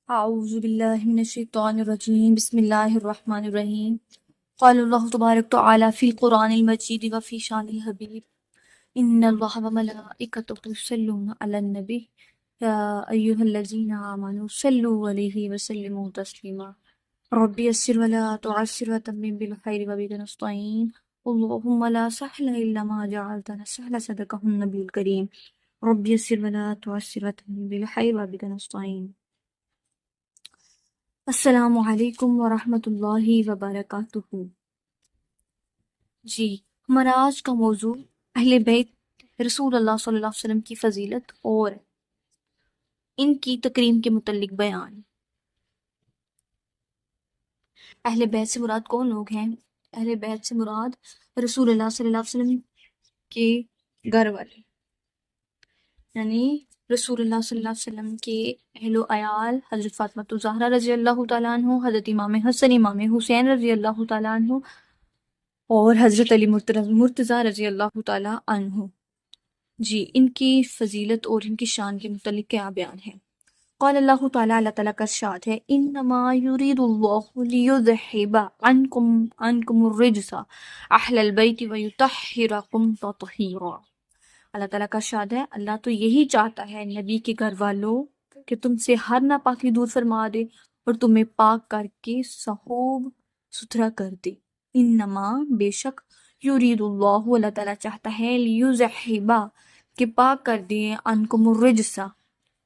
أعوذ بالله من الشيطان الرجيم بسم الله الرحمن الرحيم قال الله تبارك وتعالى في القرآن المجيد وفي شان الحبيب إن الله وملائكته يصلون على النبي يا أيها الذين آمنوا صلوا عليه وسلموا تسليما ربي يسر ولا تعسر وتمم بالخير وبك نستعين اللهم لا سهل إلا ما جعلته سهلا صدقه النبي الكريم ربي يسر ولا تعسر وتمم بالخير وبك نستعين السلام علیکم ورحمۃ اللہ وبرکاتہ۔ جی، ہمارا آج کا موضوع اہل بیت رسول اللہ صلی اللہ علیہ وسلم کی فضیلت اور ان کی تکریم کے متعلق بیان۔ اہل بیت سے مراد کون لوگ ہیں؟ اہل بیت سے مراد رسول اللہ صلی اللہ علیہ وسلم کے گھر والے، یعنی رسول اللہ صلی اللہ علیہ وسلم کے اہل و عیال، حضرت فاطمہ الزہرا رضی اللہ تعالیٰ عنہ، حضرت امام حسن امام حسین رضی اللہ تعالیٰ عنہ اور حضرت علی مرتضیٰ رضی اللہ تعالیٰ عنہ۔ جی، ان کی فضیلت اور ان کی شان کے متعلق کیا بیان ہے؟ قال اللہ تعالیٰ، اللہ تعالیٰ کا ارشاد ہے، انما یرید اللہ لیذہب عنکم الرجس اہل البیت ویطہرکم تطہیرا۔ اللہ تعالیٰ کا ارشاد ہے، اللہ تو یہی چاہتا ہے نبی کے گھر والوں کہ تم سے ہر ناپاکی دور فرما دے اور تمہیں پاک کر کے صحوب ستھرا کر دے۔ انما بے شک یرید اللہ، اللہ تعالیٰ چاہتا ہے، لیذہبا کہ پاک کر دے، عنکم الرجسا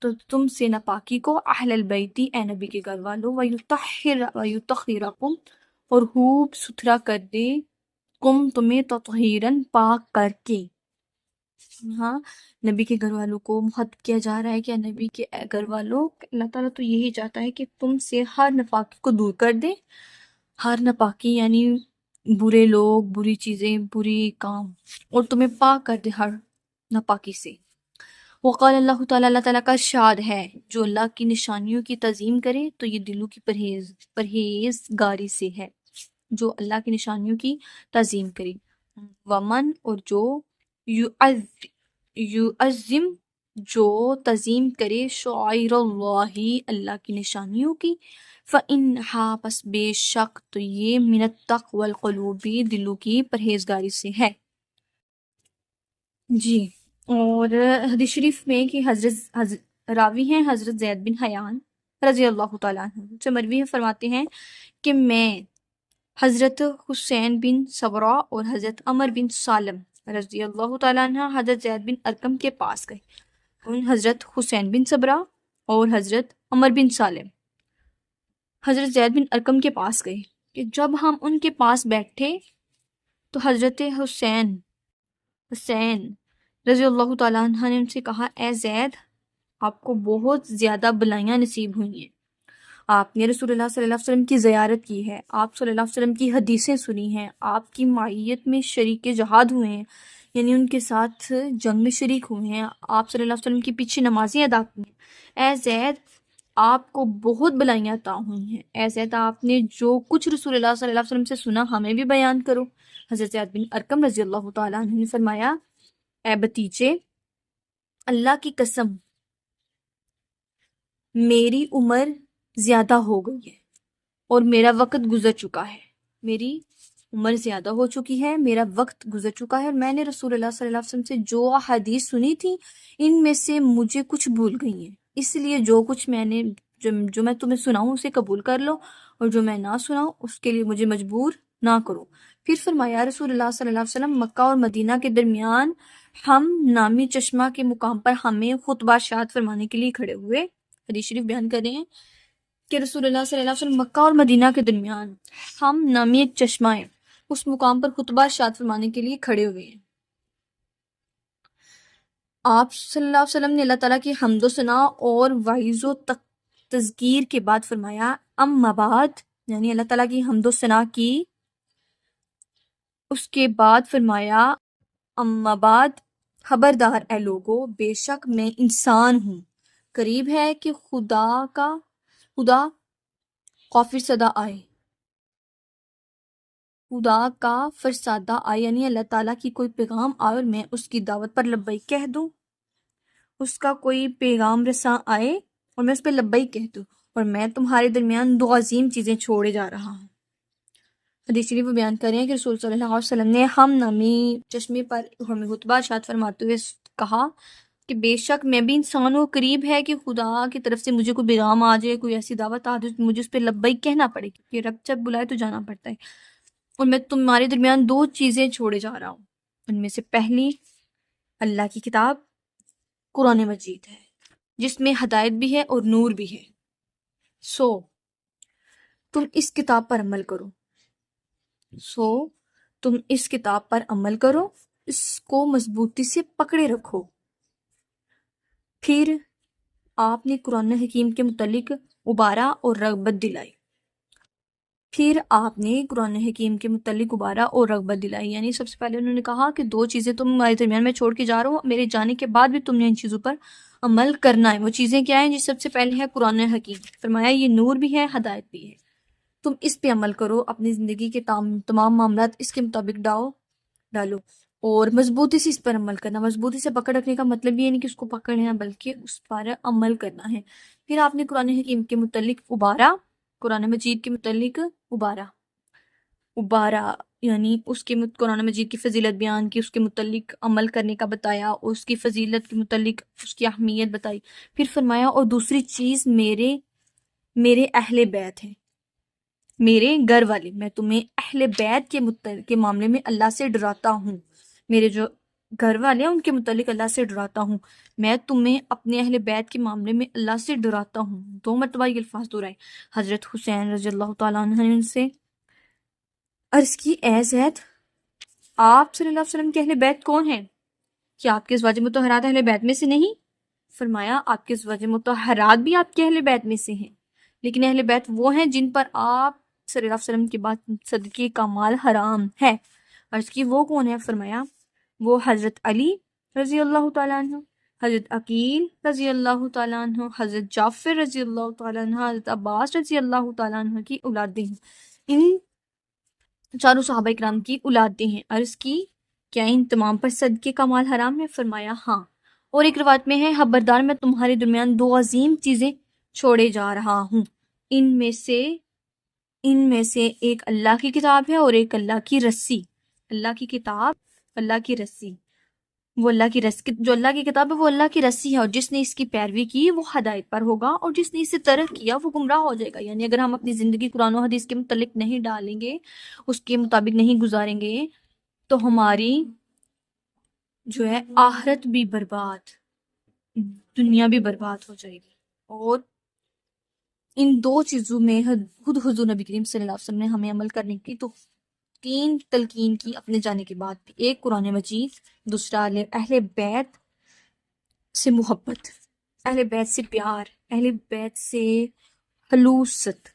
تو تم سے ناپاکی کو، اہل البیتی اے نبی کے گھر والوں، ویطہرکم اور خوب ستھرا کر دے، کم تمہیں تطہیرن پاک کر کے۔ ہاں، نبی کے گھر والوں کو مخاطب کیا جا رہا ہے کہ نبی کے گھر والوں، اللہ تعالیٰ تو یہی چاہتا ہے کہ تم سے ہر ناپاکی کو دور کر دے۔ ہر ناپاکی یعنی برے لوگ، بری چیزیں، بری کام، اور تمہیں پاک کر دے ہر ناپاکی سے۔ وقال اللہ تعالیٰ، اللہ تعالیٰ کا ارشاد ہے، جو اللہ کی نشانیوں کی تعظیم کرے تو یہ دلوں کی پرہیزگاری سے ہے، جو اللہ کی نشانیوں کی تعظیم کرے۔ ومن اور جو یعظم جو تعظیم کرے شعائر اللہ، اللہ کی نشانیوں کی، فإنہا پس بے شک تو یہ من التقوی القلوب دلوں کی پرہیزگاری سے ہے۔ جی، اور حدیث شریف میں کہ راوی ہیں حضرت زید بن حیان رضی اللہ تعالیٰ عنہ سے مروی ہے، فرماتے ہیں کہ میں حضرت حسین بن صبرہ اور حضرت عمر بن سالم رضی اللہ تعالیٰ عنہ حضرت زید بن ارقم کے پاس گئے۔ ان حضرت حسین بن صبرہ اور حضرت عمر بن سالم حضرت زید بن ارقم کے پاس گئے کہ جب ہم ان کے پاس بیٹھے تو حضرت حسین رضی اللہ تعالیٰ عنہ نے ان سے کہا، اے زید، آپ کو بہت زیادہ بلائیاں نصیب ہوئی ہیں۔ آپ نے رسول اللہ صلی اللہ علیہ وسلم کی زیارت کی ہے، آپ صلی اللہ علیہ وسلم کی حدیثیں سنی ہیں، آپ کی معیت میں شریک جہاد ہوئے ہیں، یعنی ان کے ساتھ جنگ میں شریک ہوئے ہیں، آپ صلی اللہ علیہ وسلم کے پیچھے نمازیں ادا کی ہیں۔ اے زید، آپ کو بہت بلائیاں عطا ہوئی ہیں۔ اے زید، آپ نے جو کچھ رسول اللہ صلی اللہ علیہ وسلم سے سنا ہمیں بھی بیان کرو۔ حضرت زید بن ارقم رضی اللہ تعالیٰ عنہ نے فرمایا، اے بھتیجے، اللہ کی قسم، میری عمر زیادہ ہو گئی ہے اور میرا وقت گزر چکا ہے، میری عمر زیادہ ہو چکی ہے، میرا وقت گزر چکا ہے، اور میں نے رسول اللہ صلی اللہ علیہ وسلم سے جو حدیث سنی تھی ان میں سے مجھے کچھ بھول گئی ہیں، اس لیے جو کچھ جو میں تمہیں سناؤں اسے قبول کر لو، اور جو میں نہ سناؤں اس کے لیے مجھے مجبور نہ کرو۔ پھر فرمایا، رسول اللہ صلی اللہ علیہ وسلم مکہ اور مدینہ کے درمیان ہم نامی چشمہ کے مقام پر ہمیں خطبہ ارشاد فرمانے کے لیے کھڑے ہوئے۔ حدیث شریف بیان کر رہے ہیں کہ رسول اللہ صلی اللہ علیہ وسلم مکہ اور مدینہ کے درمیان ہم نامی ایک چشمہ ہے، اس مقام پر خطبہ ارشاد فرمانے کے لیے کھڑے ہوئے ہیں۔ آپ صلی اللہ علیہ وسلم نے اللہ تعالیٰ کی حمد و ثنا اور وعظ و تذکیر کے بعد فرمایا، اما بعد، یعنی اللہ تعالیٰ کی حمد و ثنا کی، اس کے بعد فرمایا، اما بعد، خبردار اے لوگو، بے شک میں انسان ہوں، قریب ہے کہ خدا کا فرسادہ آئے، یعنی اللہ تعالیٰ کی کوئی پیغام آئے اور میں اس کی دعوت پر لبیک کہہ دوں، اس کا کوئی پیغام رساں آئے اور میں اس پہ لبیک کہہ دوں، اور میں تمہارے درمیان دو عظیم چیزیں چھوڑے جا رہا ہوں۔ حدیث شریف وہ بیان کر رہے ہیں کہ رسول صلی اللہ علیہ وسلم نے ہم نامی چشمے پر ہمیں خطبہ ارشاد فرماتے ہوئے کہا کہ بے شک میں بھی انسانوں قریب ہے کہ خدا کی طرف سے مجھے کوئی پیغام آ جائے، کوئی ایسی دعوت آ جائے، مجھے اس پہ لبیک کہنا پڑے، کیونکہ رب جب بلائے تو جانا پڑتا ہے۔ اور میں تمہارے درمیان دو چیزیں چھوڑے جا رہا ہوں، ان میں سے پہلی اللہ کی کتاب قرآن مجید ہے، جس میں ہدایت بھی ہے اور نور بھی ہے، تم اس کتاب پر عمل کرو، تم اس کتاب پر عمل کرو، اس کو مضبوطی سے پکڑے رکھو۔ پھر آپ نے قرآن حکیم کے متعلق ابارہ اور رغبت دلائی، یعنی سب سے پہلے انہوں نے کہا کہ دو چیزیں تم ہمارے درمیان میں چھوڑ کے جا رہا ہو، میرے جانے کے بعد بھی تم نے ان چیزوں پر عمل کرنا ہے۔ وہ چیزیں کیا ہیں؟ جس سب سے پہلے ہے قرآن حکیم، فرمایا یہ نور بھی ہے، ہدایت بھی ہے، تم اس پہ عمل کرو، اپنی زندگی کے تمام معاملات اس کے مطابق ڈالو اور مضبوطی سے اس پر عمل کرنا۔ مضبوطی سے پکڑ رکھنے کا مطلب یہ نہیں کہ اس کو پکڑ لینا، بلکہ اس پر عمل کرنا ہے۔ پھر آپ نے قرآن حکیم کے متعلق ابارہ، قرآن مجید کے متعلق ابارہ یعنی اس کے قرآن مجید کی فضیلت بیان کی، اس کے متعلق عمل کرنے کا بتایا، اس کی فضیلت کے متعلق اس کی اہمیت بتائی۔ پھر فرمایا اور دوسری چیز میرے اہل بیت ہیں، میرے گھر والے، میں تمہیں اہل بیت کے معاملے میں اللہ سے ڈراتا ہوں، میرے جو گھر والے ہیں ان کے متعلق اللہ سے ڈراتا ہوں، میں تمہیں اپنے اہل بیت کے معاملے میں اللہ سے ڈراتا ہوں۔ 2 مرتبہ یہ الفاظ دہرائے۔ حضرت حسین رضی اللہ تعالیٰ عنہ نے ان سے عرض کی اے زید، آپ صلی اللہ علیہ وسلم کے اہل بیت کون ہیں؟ کیا آپ کے ازواج مطہرات اہل بیت میں سے نہیں؟ فرمایا آپ کے ازواج مطہرات بھی آپ کے اہل بیت میں سے ہیں، لیکن اہل بیت وہ ہیں جن پر آپ صلی اللہ علیہ وسلم کے بعد صدقے کا مال حرام ہے۔ عرض کی وہ کون ہے؟ فرمایا وہ حضرت علی رضی اللہ تعالیٰ عنہ، حضرت عقیل رضی اللہ تعالیٰ عنہ، حضرت جعفر رضی اللہ تعالیٰ عنہ، حضرت عباس رضی اللہ تعالیٰ عنہ کی اولادیں ہیں۔ ان چاروں صحابہ کرام کی اولادیں ہیں۔ عرض کی کیا ان تمام پر صدقے کا مال حرام ہے؟ فرمایا ہاں۔ اور ایک روایت میں ہے خبردار میں تمہارے درمیان دو عظیم چیزیں چھوڑے جا رہا ہوں، ان میں سے ایک اللہ کی کتاب ہے اور ایک اللہ کی رسی۔ اللہ کی کتاب، اللہ کی رسی، وہ اللہ کی رسی، جو اللہ کی کتاب ہے وہ اللہ کی رسی ہے، اور جس نے اس کی پیروی کی وہ ہدایت پر ہوگا، اور جس نے اسے ترک کیا وہ گمراہ ہو جائے گا۔ یعنی اگر ہم اپنی زندگی قرآن و حدیث کے متعلق نہیں ڈالیں گے، اس کے مطابق نہیں گزاریں گے، تو ہماری جو ہے آخرت بھی برباد، دنیا بھی برباد ہو جائے گی۔ اور ان دو چیزوں میں خود حضور نبی کریم صلی اللہ علیہ وسلم نے ہمیں عمل کرنے کی تو 3 تلقین کی اپنے جانے کے بعد بھی۔ ایک قرآن مجید، دوسرا اہل بیت سے محبت، اہل بیت سے پیار، اہل بیت سے خلوصت۔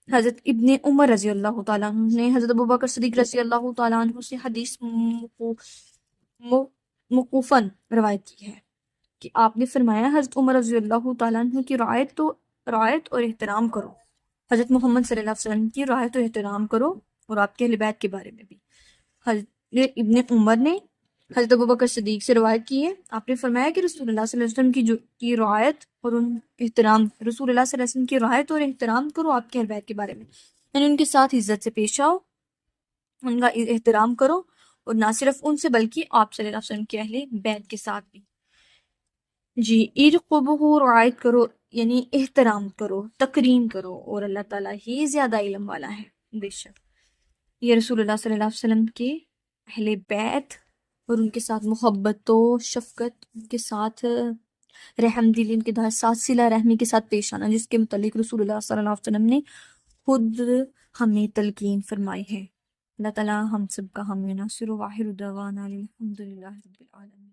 حضرت ابن عمر رضی اللہ تعالیٰ عنہ نے حضرت ابوبکر صدیق رضی اللہ تعالیٰ عنہ سے حدیث موقوفاً روایت کی ہے کہ آپ نے فرمایا حضرت عمر رضی اللہ تعالیٰ عنہ کی رعایت اور احترام کرو، حضرت محمد صلی اللہ علیہ وسلم کی رعایت اور احترام کرو، اور آپ کے اہل بیت کے بارے میں بھی۔ حضرت ابن عمر نے حضرت ابوبکر صدیق سے روایت کی ہے، آپ نے فرمایا کہ رسول اللہ صلی اللہ علیہ وسلم کی رعایت اور رسول اللہ صلی اللہ علیہ وسلم کی رعایت اور احترام کرو آپ کے اہل بیت کے بارے میں، یعنی ان کے ساتھ عزت سے پیش آؤ، ان کا احترام کرو، اور نہ صرف ان سے بلکہ آپ صلی اللہ علیہ وسلم کے اہل بیت کے ساتھ بھی۔ جی، ارقبہ، رعایت کرو یعنی احترام کرو، تکریم کرو، اور اللہ تعالیٰ ہی زیادہ علم والا ہے بے شک۔ یہ رسول اللہ صلی اللہ علیہ وسلم کے اہل بیت اور ان کے ساتھ محبت و شفقت، ان کے ساتھ رحم دلی، ان کے ساتھ صلہ رحمی کے ساتھ پیش آنا، جس کے متعلق رسول اللہ صلی اللہ علیہ وسلم نے خود ہمیں تلقین فرمائی ہے۔ اللہ تعالیٰ ہم سب کا ہم ناصر و واخر دعوانا الحمدللہ رب العالمین۔